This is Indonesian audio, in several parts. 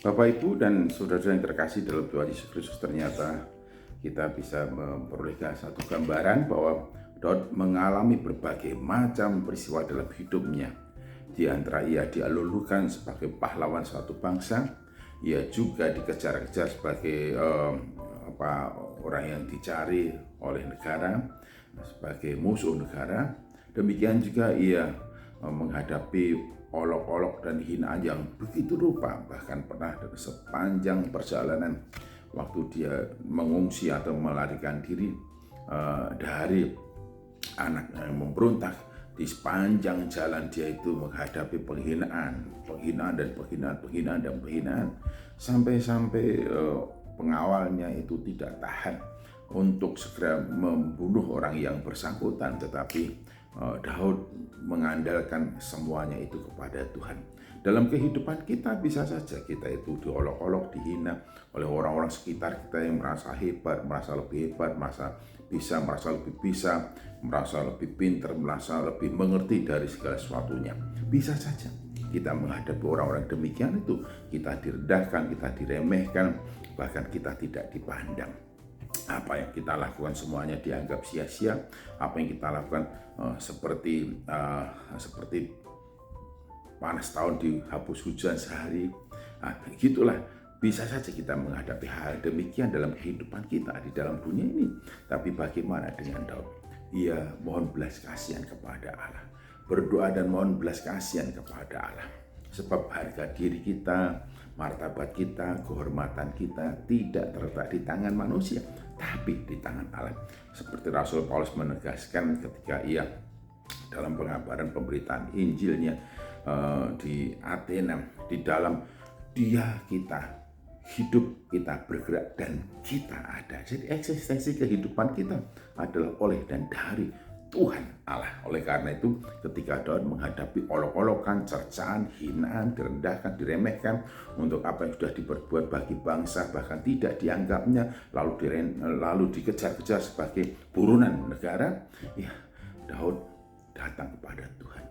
Bapak, Ibu, dan saudara-saudara yang terkasih dalam Tuhan Yesus Kristus, ternyata kita bisa memperoleh satu gambaran bahwa Daud mengalami berbagai macam peristiwa dalam hidupnya. Di antara ia dialulukan sebagai pahlawan suatu bangsa, ia juga dikejar-kejar sebagai orang yang dicari oleh negara, sebagai musuh negara. Demikian juga ia menghadapi olok-olok dan hinaan yang begitu rupa. Bahkan pernah sepanjang perjalanan waktu dia mengungsi atau melarikan diri dari anak yang memberontak, di sepanjang jalan dia itu menghadapi penghinaan dan penghinaan, sampai pengawalnya itu tidak tahan untuk segera membunuh orang yang bersangkutan, tetapi Daud mengandalkan semuanya itu kepada Tuhan. Dalam kehidupan kita bisa saja kita itu diolok-olok, dihina oleh orang-orang sekitar kita yang merasa hebat, merasa lebih hebat, merasa lebih bisa, merasa lebih pintar, merasa lebih mengerti dari segala sesuatunya. Bisa saja kita menghadapi orang-orang demikian itu, kita direndahkan, kita diremehkan, bahkan kita tidak dipandang. Apa yang kita lakukan semuanya dianggap sia-sia. Apa yang kita lakukan seperti panas tahun dihapus hujan sehari. Gitulah. Bisa saja kita menghadapi hal demikian dalam kehidupan kita di dalam dunia ini. Tapi bagaimana dengan Daud? Ia mohon belas kasihan kepada Allah, berdoa dan mohon belas kasihan kepada Allah. Sebab harga diri kita, martabat kita, kehormatan kita tidak terletak di tangan manusia, tapi di tangan Allah. Seperti Rasul Paulus menegaskan ketika ia dalam pengabaran pemberitaan Injilnya di Athena, di dalam Dia kita hidup, kita bergerak, dan kita ada. Jadi eksistensi kehidupan kita adalah oleh dan dari Tuhan Allah. Oleh karena itu, ketika Daud menghadapi olok-olokan, cercaan, hinaan, direndahkan, diremehkan untuk apa yang sudah diperbuat bagi bangsa, bahkan tidak dianggapnya, lalu dikejar-kejar sebagai buronan negara, ya Daud datang kepada Tuhan.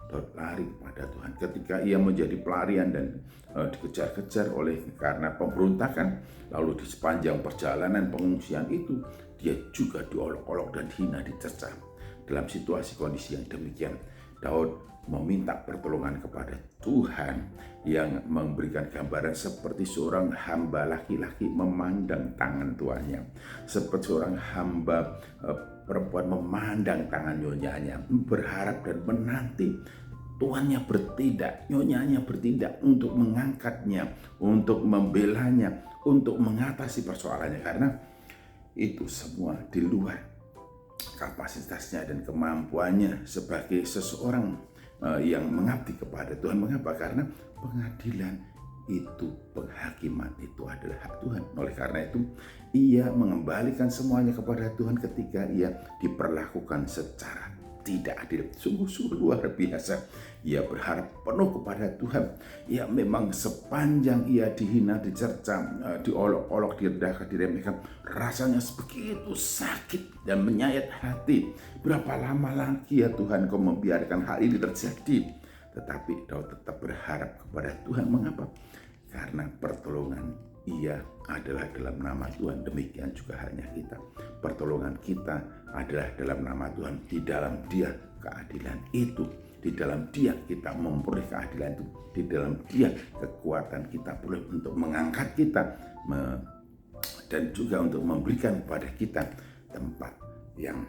Daud lari kepada Tuhan ketika ia menjadi pelarian dan dikejar-kejar karena pemberontakan. Lalu di sepanjang perjalanan pengungsian itu, dia juga diolok-olok dan hina, dicerca. Dalam situasi kondisi yang demikian, Daud meminta pertolongan kepada Tuhan yang memberikan gambaran seperti seorang hamba laki-laki memandang tangan tuannya, seperti seorang hamba perempuan memandang tangan nyonyanya, berharap dan menanti tuannya bertindak, nyonyanya bertindak untuk mengangkatnya, untuk membelanya, untuk mengatasi persoalannya, karena itu semua di luar kapasitasnya dan kemampuannya sebagai seseorang yang mengabdi kepada Tuhan. Mengapa? Karena pengadilan itu, penghakiman itu adalah hak Tuhan. Oleh karena itu, ia mengembalikan semuanya kepada Tuhan ketika ia diperlakukan secara tidak adil. Sungguh-sungguh luar biasa. Ia berharap penuh kepada Tuhan. Ya, memang sepanjang ia dihina, dicerca, diolok-olok, direndahkan, diremehkan, rasanya begitu sakit dan menyayat hati. Berapa lama lagi ya Tuhan Kau membiarkan hal ini terjadi? Tetapi Daud tetap berharap kepada Tuhan. Mengapa? Karena pertolongan ia adalah dalam nama Tuhan. Demikian juga halnya kita. Pertolongan kita adalah dalam nama Tuhan. Di dalam Dia keadilan itu. Di dalam Dia kita memperoleh keadilan itu. Di dalam Dia kekuatan kita perlu untuk mengangkat kita, dan juga untuk memberikan kepada kita tempat yang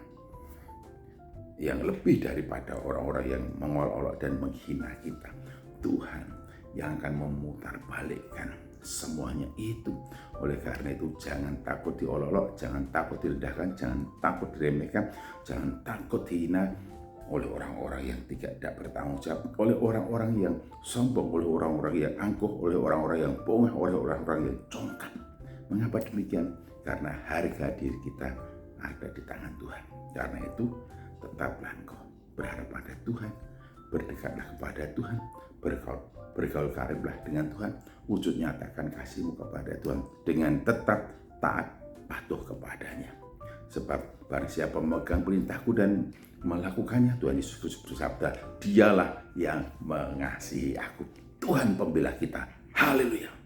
lebih daripada orang-orang yang mengolok-olok dan menghina kita. Tuhan yang akan memutarbalikkan semuanya itu. Oleh karena itu, jangan takut diolok-olok, jangan takut direndahkan, jangan takut diremehkan, jangan takut dihina oleh orang-orang yang tidak bertanggung jawab, oleh orang-orang yang sombong, oleh orang-orang yang angkuh, oleh orang-orang yang bongah, oleh orang-orang yang congkak. Mengapa demikian? Karena harga diri kita ada di tangan Tuhan. Karena itu, tetaplah engkau berharap pada Tuhan, berdekatlah kepada Tuhan, bergaul kariblah dengan Tuhan, wujud nyatakan kasihmu kepada Tuhan dengan tetap taat patuh kepadanya. Sebab barang siapa memegang perintahku dan melakukannya, Tuhan Yesus Kristus bersabda, Dialah yang mengasihi aku. Tuhan pembela kita. Haleluya.